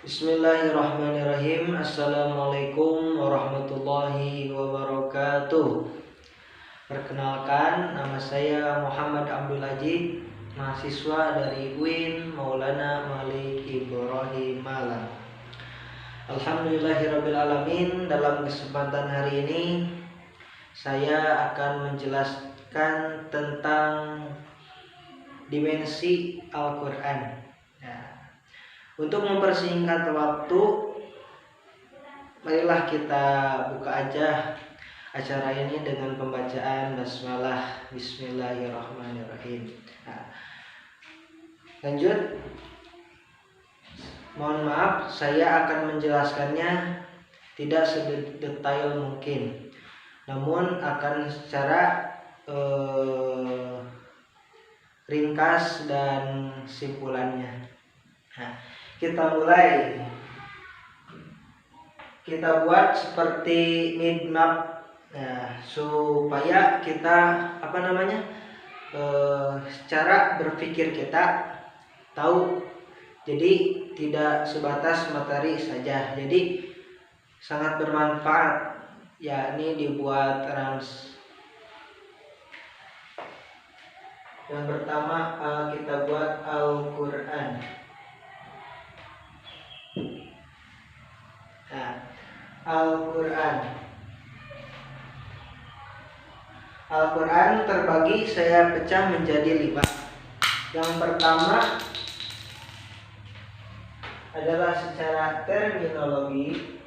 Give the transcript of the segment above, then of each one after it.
Bismillahirrahmanirrahim. Assalamualaikum warahmatullahi wabarakatuh. Perkenalkan, nama saya Muhammad Abdul Ajid, mahasiswa dari UIN Maulana Malik Ibrahim Malang. Alhamdulillahirrabbilalamin. Dalam kesempatan hari ini saya akan menjelaskan tentang dimensi Al-Quran. Untuk mempersingkat waktu, marilah kita buka aja acara ini dengan pembacaan basmalah. Bismillahirrahmanirrahim. Lanjut. Mohon maaf, saya akan menjelaskannya tidak sedetail mungkin, namun akan secara ringkas dan simpulannya. Kita mulai. Kita buat seperti mind map, supaya kita cara berpikir kita tahu. Jadi tidak sebatas materi saja. Jadi sangat bermanfaat. Ini dibuat rams. Yang pertama kita buat Al-Quran. Al-Quran terbagi, saya pecah menjadi 5. Yang pertama adalah secara terminologi.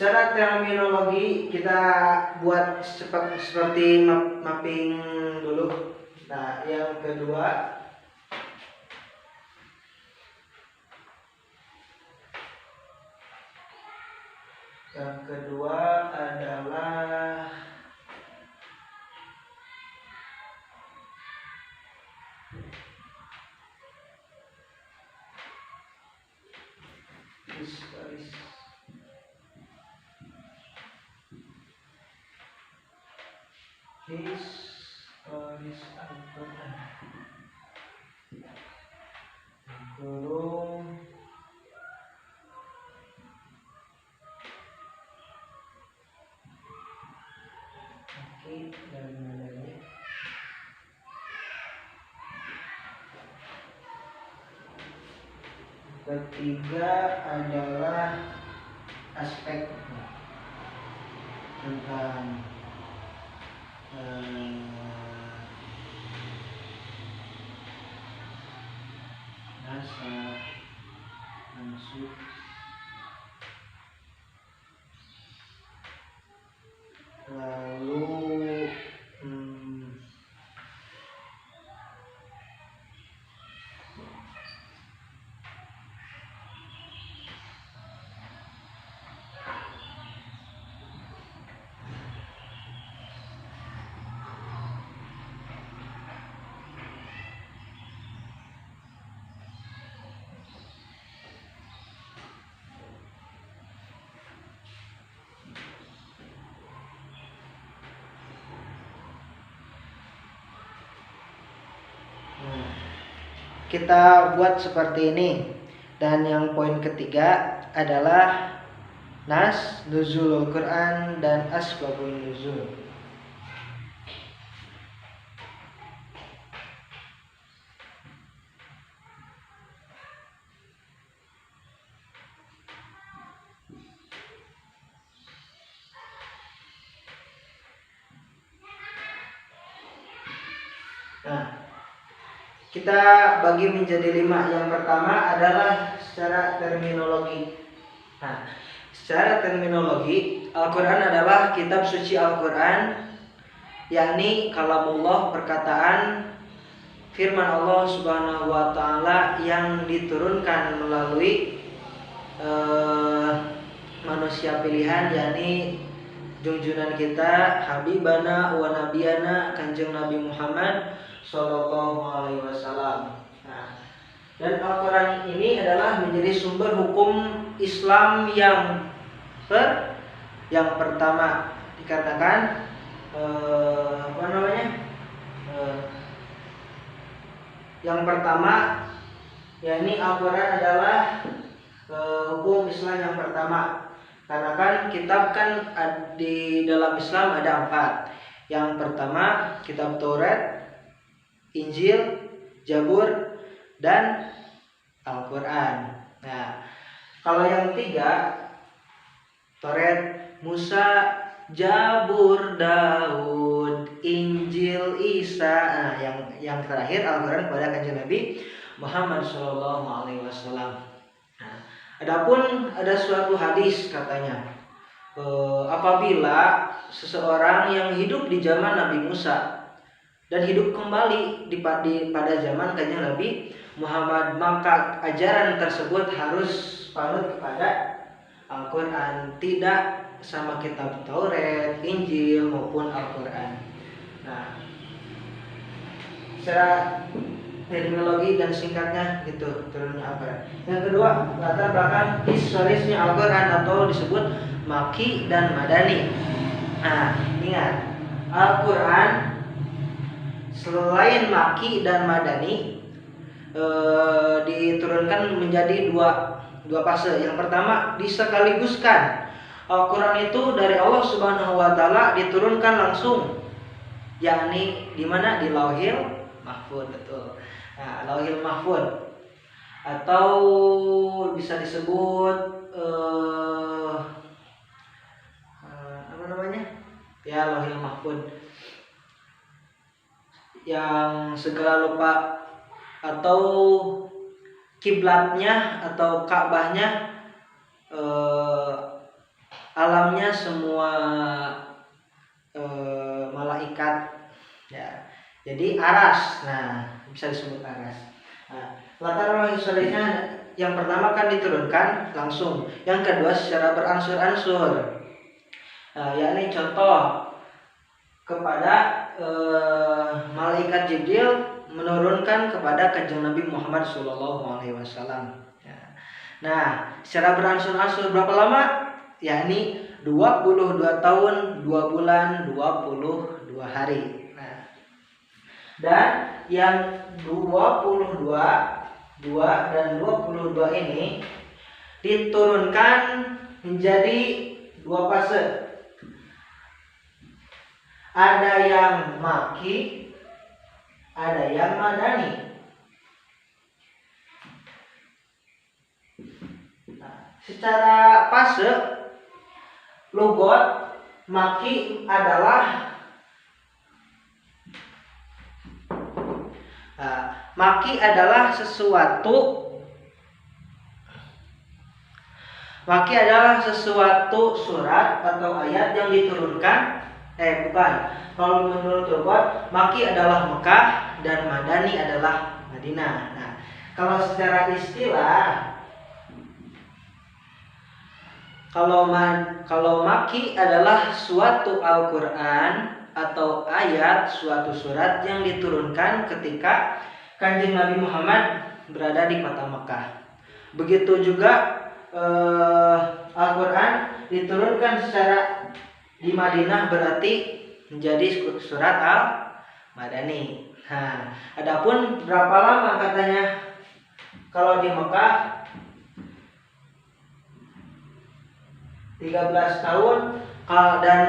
Secara terminologi kita buat seperti mapping dulu. Yang kedua adalah historis Al-Quran. Kurung dan nadanya. Ketiga adalah aspek tentang nasab, mansub, lalu kita buat seperti ini. Dan yang poin ketiga adalah nas, nuzulul Quran, dan asbabun nuzul. Kita bagi menjadi 5. Yang pertama adalah secara terminologi. Secara terminologi, Al-Quran adalah kitab suci Al-Quran, yakni kalamullah, perkataan firman Allah Subhanahu wa Ta'ala yang diturunkan melalui manusia pilihan, yakni junjungan kita, habibana wa nabiyana, Kanjeng Nabi Muhammad Sallallahu Alaihi Wasallam. Dan Al-Quran ini adalah menjadi sumber hukum Islam yang pertama. dikarenakan apa namanya? Yang pertama, yakni Al-Quran adalah hukum Islam yang pertama. Karena kan kitab kan di dalam Islam ada 4. Yang pertama kitab Taurat, Injil, Zabur, dan Al-Quran. Nah, kalau yang 3, Taurat, Musa, Zabur, Daud, Injil, Isa. Nah, yang terakhir Al-Quran kepada Kanjeng Nabi Muhammad SAW. Nah, adapun ada suatu hadis katanya, apabila seseorang yang hidup di zaman Nabi Musa dan hidup kembali pada zaman Kanjeng Nabi Muhammad, maka ajaran tersebut harus panut kepada Al-Quran, tidak sama kitab Taurat, Injil maupun Al-Quran. Nah, secara terminologi dan singkatnya gitu turunnya Al-Quran. Yang kedua, latar belakang historisnya Al-Quran atau disebut Makki dan Madani. Nah, ingat, Al-Quran selain Makki dan Madani diturunkan menjadi dua fase. Yang pertama, disekaliguskan. Al-Quran itu dari Allah Subhanahu wa taala diturunkan langsung, yakni di mana? Di Lauhil Mahfuz, betul. Nah, Lauhil Mahfuz atau bisa disebut apa namanya? Ya, Lauhil Mahfuz. Yang segala lupa atau kiblatnya atau Ka'bahnya, alamnya semua malaikat ya. Jadi aras. Nah, bisa disebut aras. Nah, latar belakang historisnya, yang pertama kan diturunkan langsung. Yang kedua secara beransur-ansur. Nah, yakni contoh kepada malaikat Jibril menurunkan kepada Kanjeng Nabi Muhammad SAW. Nah, secara beransur-ansur berapa lama? Yakni 22 tahun, 2 bulan, 22 hari. Nah, dan yang 22 dan 22 ini diturunkan menjadi 2 fase. Ada yang Makki, ada yang Madani. Nah, secara fase logot, Makki adalah Makki adalah sesuatu surat atau ayat yang diturunkan. Kalau menurut logot, Makki adalah Mekah dan Madani adalah Madinah. Nah, kalau secara istilah, kalau Makki adalah suatu Al-Quran atau ayat, suatu surat yang diturunkan ketika Kanjeng Nabi Muhammad berada di kota Mekah. Begitu juga Al-Quran diturunkan secara di Madinah, berarti menjadi surat Al-Madani. Nah, adapun berapa lama katanya kalau di Mekah 13 tahun dan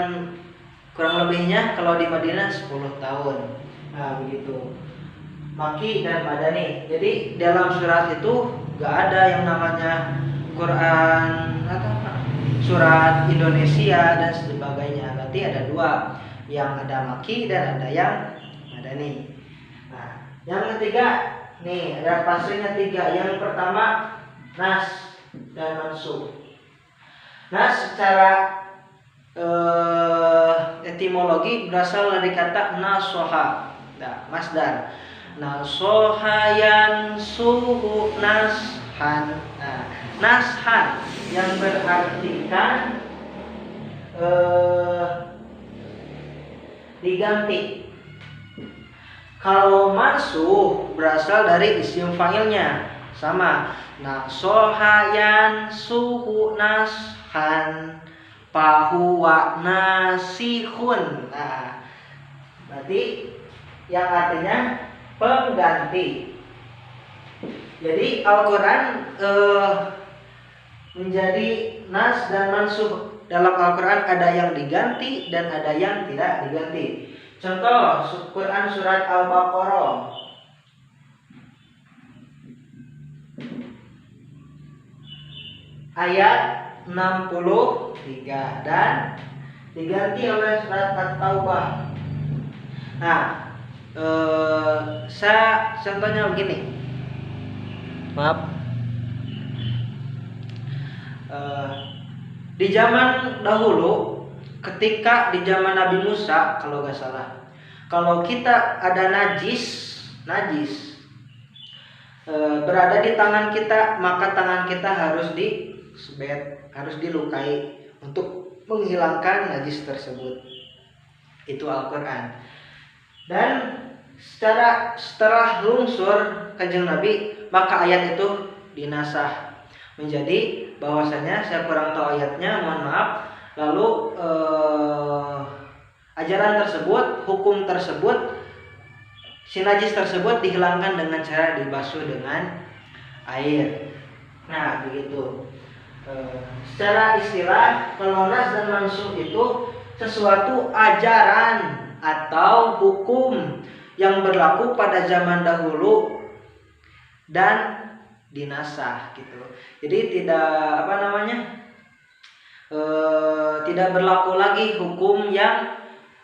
kurang lebihnya kalau di Madinah 10 tahun. Nah, begitu. Makki dan Madani. Jadi dalam surat itu gak ada yang namanya Quran atau surat Indonesia dan sebagainya. Berarti ada 2, yang ada Makki dan ada yang Madani. Nah, yang ketiga nih ada fasenya 3. Yang pertama nas dan mansukh. Nas secara etimologi berasal dari kata nasoha, masdar. Nasoha yansuhu nashan. Nah, nashan yang berartikan diganti. Kalau mansuh berasal dari isim fa'ilnya, sama. Nasoha yansuhu nashan. fahuwa nasihun. Nah, berarti yang artinya pengganti. Jadi Al-Quran menjadi nas dan mansukh. Dalam Al-Quran ada yang diganti dan ada yang tidak diganti. Contoh Quran surat Al-Baqarah ayat 63 dan diganti oleh surat At-Taubah. Nah, saya contohnya begini. Maaf. Di zaman dahulu, ketika di zaman Nabi Musa, kalau nggak salah, kalau kita ada najis berada di tangan kita, maka tangan kita harus disebet, harus dilukai untuk menghilangkan najis tersebut. Itu Al-Quran. Dan setelah lungsur Kanjeng Nabi, maka ayat itu dinasah menjadi bahwasanya, saya kurang tahu ayatnya, mohon maaf. Lalu ajaran tersebut, hukum tersebut, si najis tersebut dihilangkan dengan cara dibasuh dengan air. Nah, begitu. Secara istilah, kalau nas dan mansukh itu sesuatu ajaran atau hukum yang berlaku pada zaman dahulu dan dinasah gitu. Jadi tidak berlaku lagi hukum yang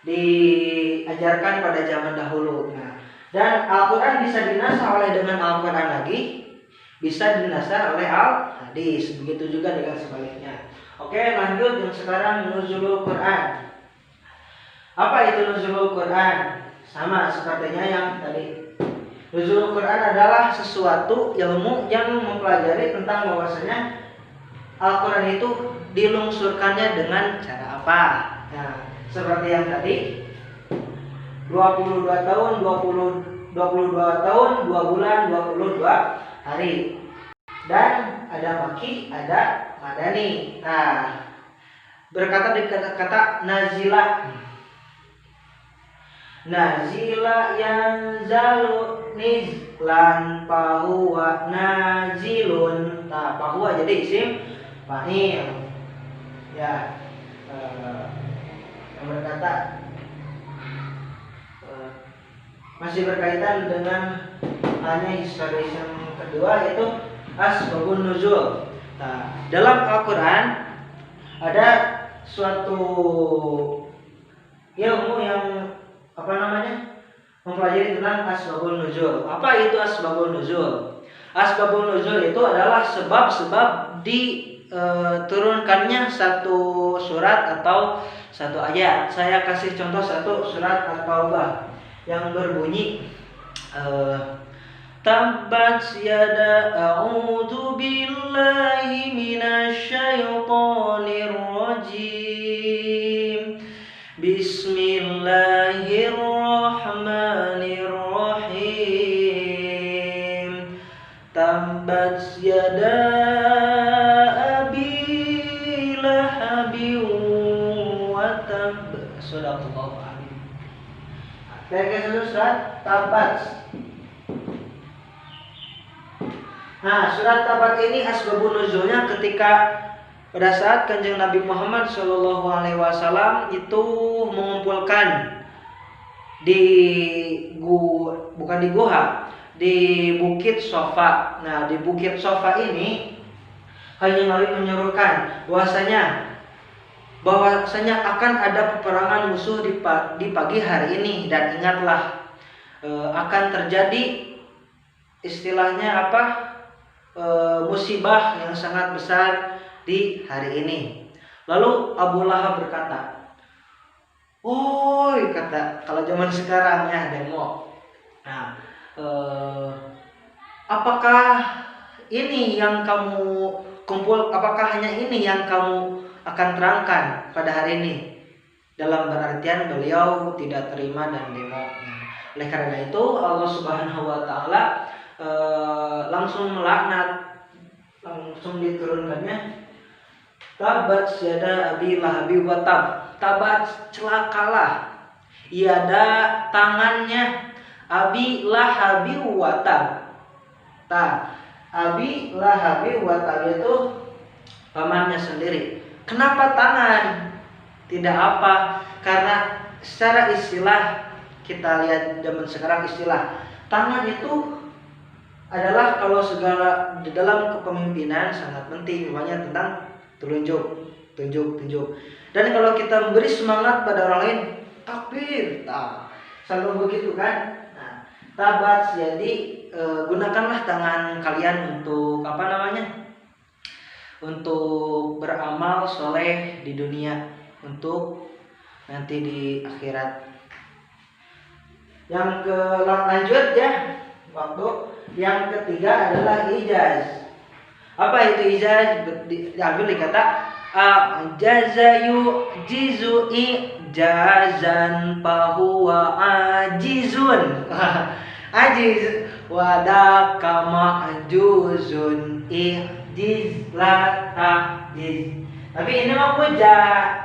diajarkan pada zaman dahulu. Nah, dan Al-Quran bisa dinasah oleh dengan Al-Quran lagi, bisa dinasah oleh Al-Hadis. Begitu juga dengan sebaliknya. Oke, lanjut yang sekarang nuzulul Quran. Apa itu nuzulul Quran? Sama sepertinya yang tadi. Nuzulul Quran adalah sesuatu ilmu yang mempelajari tentang bahwasanya Al-Quran itu dilungsurkannya dengan cara apa. Nah, seperti yang tadi, 22 tahun, 22 tahun, 2 bulan, 22 hari. Dan ada maki, ada madani. Nah, berkata di kata-kata nazila. Nazila yanzalu nizlan fahuwa nazilun. Nah, fahuwa jadi isim fa'il. Ya, yang berkata masih berkaitan dengan hanya historis yang kedua, yaitu asbabun nuzul. Nah, dalam Al-Quran ada suatu ilmu yang mempelajari tentang asbabun nuzul. Apa itu asbabun nuzul? Asbabun nuzul itu adalah sebab-sebab diturunkannya satu surat atau satu ayat. Saya kasih contoh satu surat At-Taubah yang berbunyi Tabbat yada a'udzu billahi minasyaitonir rajim. Bismillahirrahmanirrahim. Tabbat yada abi lahabin wa tab. Shadaqallahu a'lam. Baca surat Tabbat. Nah, surat Tabbat ini asbabun nuzulnya ketika pada saat Kanjeng Nabi Muhammad SAW itu mengumpulkan bukan di Guha, di Bukit Sofa. Nah, di Bukit Sofa ini Kanjeng Nabi menyuruhkan bahwasanya akan ada peperangan musuh di pagi hari ini, dan ingatlah akan terjadi istilahnya musibah yang sangat besar di hari ini. Lalu Abu Lahab berkata, "Oi," kata, kalau zaman sekarang ya demo. Nah, apakah ini yang kamu apakah hanya ini yang kamu akan terangkan pada hari ini? Dalam berartian beliau tidak terima dan demo. Nah, oleh karena itu Allah Subhanahu wa taala langsung melaknat, langsung diturunkannya Tabat yada abi lahabi wa tab. Tabat, celakalah. Yada, tangannya, abi lahabi wa tab. Abi lahabi wa tab itu pamannya sendiri. Kenapa tangan? Tidak apa, karena secara istilah kita lihat zaman sekarang istilah tangan itu adalah kalau segala di dalam kepemimpinan sangat penting, namanya tentang tunjuk. Dan kalau kita memberi semangat pada orang lain, takbir, selalu begitu kan? Nah, tabat, jadi gunakanlah tangan kalian untuk apa namanya? Untuk beramal soleh di dunia, untuk nanti di akhirat. Yang lanjut ya, waktu yang ketiga adalah ijaz. Apa itu ijaz? Diambil dari kata jazayu jizu ijazan fahuwa ajizun. Ajiz wadaka ma'juzun ijiz la tajiz. Tapi ini mah puja,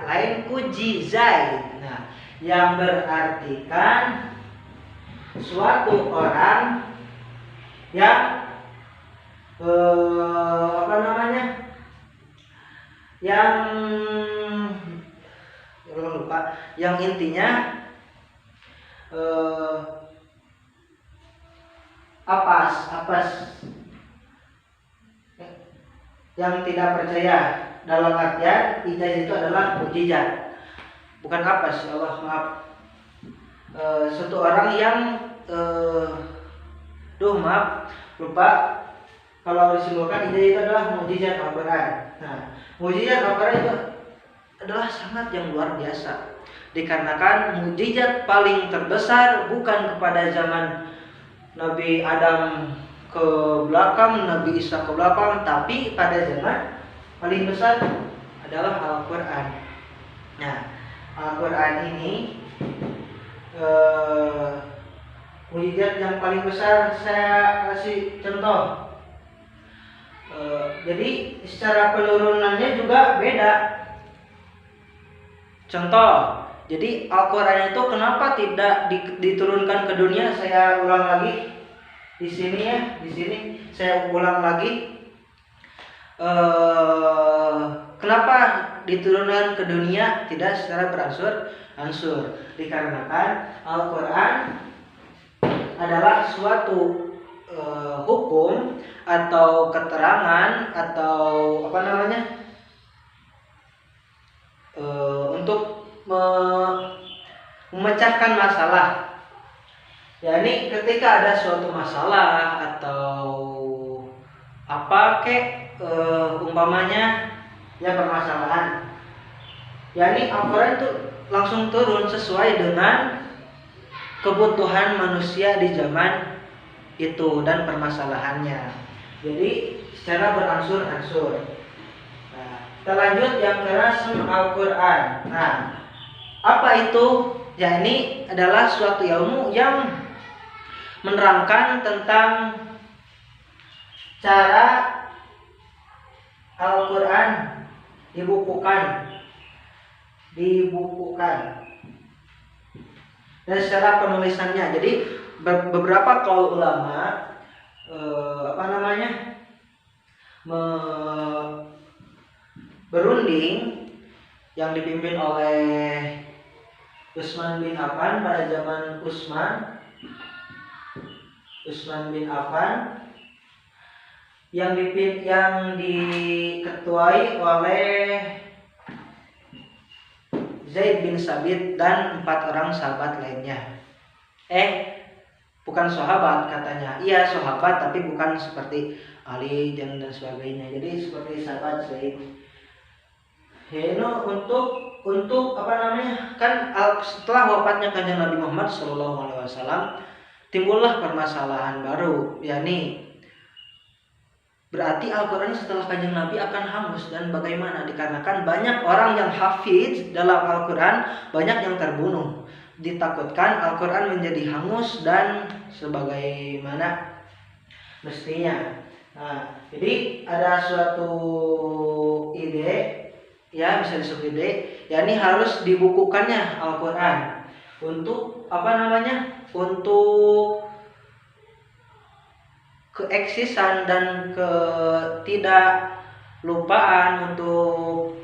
lain kujizai. Nah, yang berartikan suatu orang yang apa namanya, yang lupa, yang intinya apes, yang tidak percaya. Dalam artian ijaz itu adalah mukjizat, bukan apes. Allah maaf. Suatu orang yang maaf lupa, kalau disimpulkan ijaz itu adalah mukjizat Al-Quran. Nah, mukjizat Al-Quran itu adalah sangat yang luar biasa, dikarenakan mukjizat paling terbesar bukan kepada zaman Nabi Adam ke belakang, Nabi Isa ke belakang, tapi pada zaman paling besar adalah Al-Quran. Nah, Al-Quran ini mukjizat yang paling besar. Saya kasih contoh. Jadi secara penurunannya juga beda. Contoh, jadi Al-Quran itu kenapa tidak diturunkan ke dunia? Saya ulang lagi di sini ya, di sini saya ulang lagi. Kenapa diturunkan ke dunia tidak secara beransur-ansur? Dikarenakan Al-Quran adalah suatu hukum atau keterangan atau apa namanya, untuk memecahkan masalah. Yani ketika ada suatu masalah atau apa umpamanya ya permasalahan, yani Al-Quran itu langsung turun sesuai dengan kebutuhan manusia di zaman itu dan permasalahannya. Jadi secara beransur-ansur. Nah, kita lanjut yang kerasm Al-Quran. Nah, apa itu? Ya, ini adalah suatu ilmu yang menerangkan tentang cara Al-Quran dibukukan dan secara penulisannya. Jadi beberapa kaul ulama berunding yang dipimpin oleh Utsman bin Affan pada zaman Utsman bin Affan yang diketuai oleh Zaid bin Sabit dan 4 orang sahabat lainnya. Bukan sahabat katanya. Iya sahabat, tapi bukan seperti Ali dan sebagainya. Jadi seperti sahabat Zaid. Untuk apa namanya? Kan setelah wafatnya Kanjeng Nabi Muhammad SAW timbullah permasalahan baru, yakni berarti Al-Quran setelah Kanjeng Nabi akan hangus. Dan bagaimana? Dikarenakan banyak orang yang hafiz dalam Al-Quran, banyak yang terbunuh. Ditakutkan Al-Quran menjadi hangus dan sebagaimana mestinya. Nah, jadi ada suatu ide ya bisa disebut gede, yakni harus dibukukannya Al-Quran untuk untuk keeksisan dan ketidaklupaan, untuk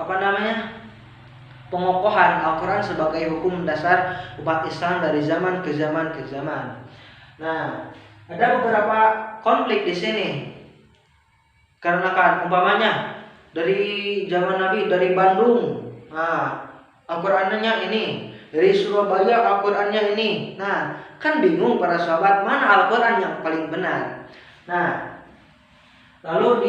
pengokohan Al-Quran sebagai hukum dasar umat Islam dari zaman ke zaman ke zaman. Nah, ada beberapa konflik di sini. Karena kan umpamanya dari zaman Nabi, dari Bandung, nah Al-Qurannya ini, dari Surabaya Al-Qurannya ini. Nah, kan bingung para sahabat mana Al-Quran yang paling benar. Nah, lalu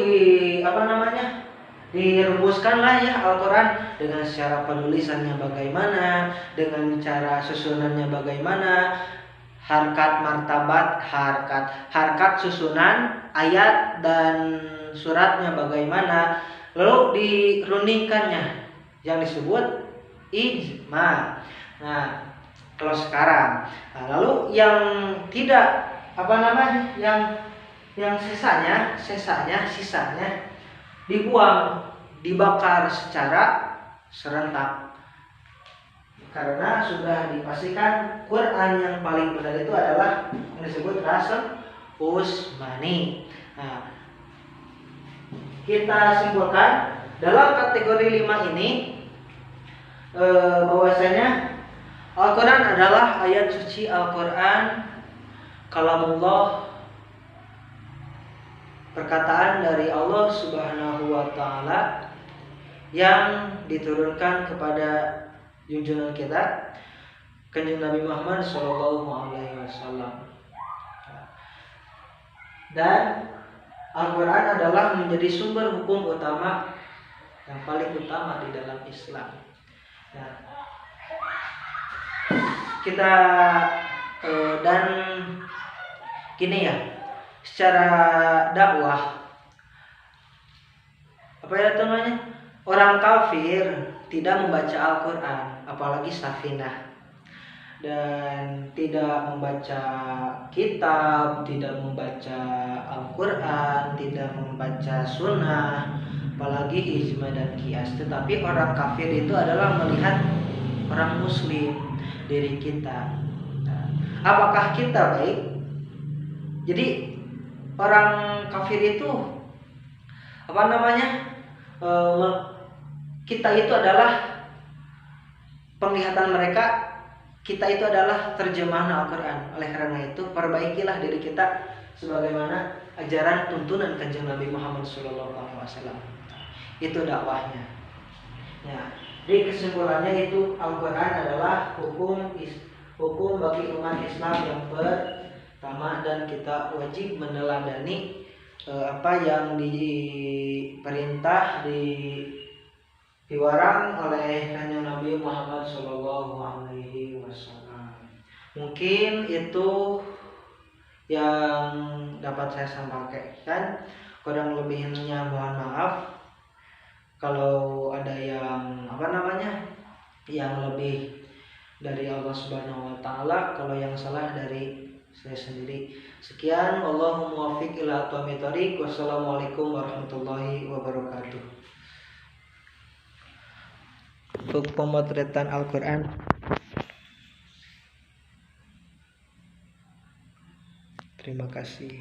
dirumuskanlah ya Al-Quran dengan cara penulisannya bagaimana, dengan cara susunannya bagaimana, harkat susunan ayat dan suratnya bagaimana, lalu dirundingkannya yang disebut ijma. Nah, kalau sekarang, lalu yang tidak yang sisanya dibuang, dibakar secara serentak, karena sudah dipastikan Quran yang paling benar itu adalah yang disebut Rasul Utsmani. Nah, kita simpulkan dalam kategori 5 ini bahwasanya Al-Quran adalah ayat suci Al-Quran, kalamullah, perkataan dari Allah Subhanahu wa Ta'ala yang diturunkan kepada junjungan kita Kanjeng Nabi Muhammad Shallallahu Alaihi Wasallam. Dan Al-Quran adalah menjadi sumber hukum utama yang paling utama di dalam Islam. Nah, kita dan gini ya, secara dakwah orang kafir tidak membaca Al-Quran, apalagi Safinah, dan tidak membaca kitab, tidak membaca Al-Quran, tidak membaca sunnah, apalagi ijma dan kias. Tetapi orang kafir itu adalah melihat orang muslim, diri kita. Nah, apakah kita baik? Jadi orang kafir itu kita itu adalah penglihatan mereka, kita itu adalah terjemahan Al-Quran. Oleh karena itu, perbaikilah diri kita sebagaimana ajaran tuntunan Kanjeng Nabi Muhammad SAW. Itu dakwahnya. Ya, di kesimpulannya itu Al-Quran adalah hukum bagi umat Islam yang pertama, dan kita wajib meneladani apa yang diperintah, diwarang oleh Kanjeng Nabi Muhammad Shallallahu Alaihi Wasallam. Mungkin itu yang dapat saya sampaikan. Kurang lebihnya mohon maaf. Kalau ada yang yang lebih dari Allah Subhanahu Wa Taala, kalau yang salah dari saya sendiri. Sekian, Allahumma muwaffiq ila aqwamit thoriq. Wassalamualaikum warahmatullahi wabarakatuh. Untuk pemotretan Al-Quran, terima kasih.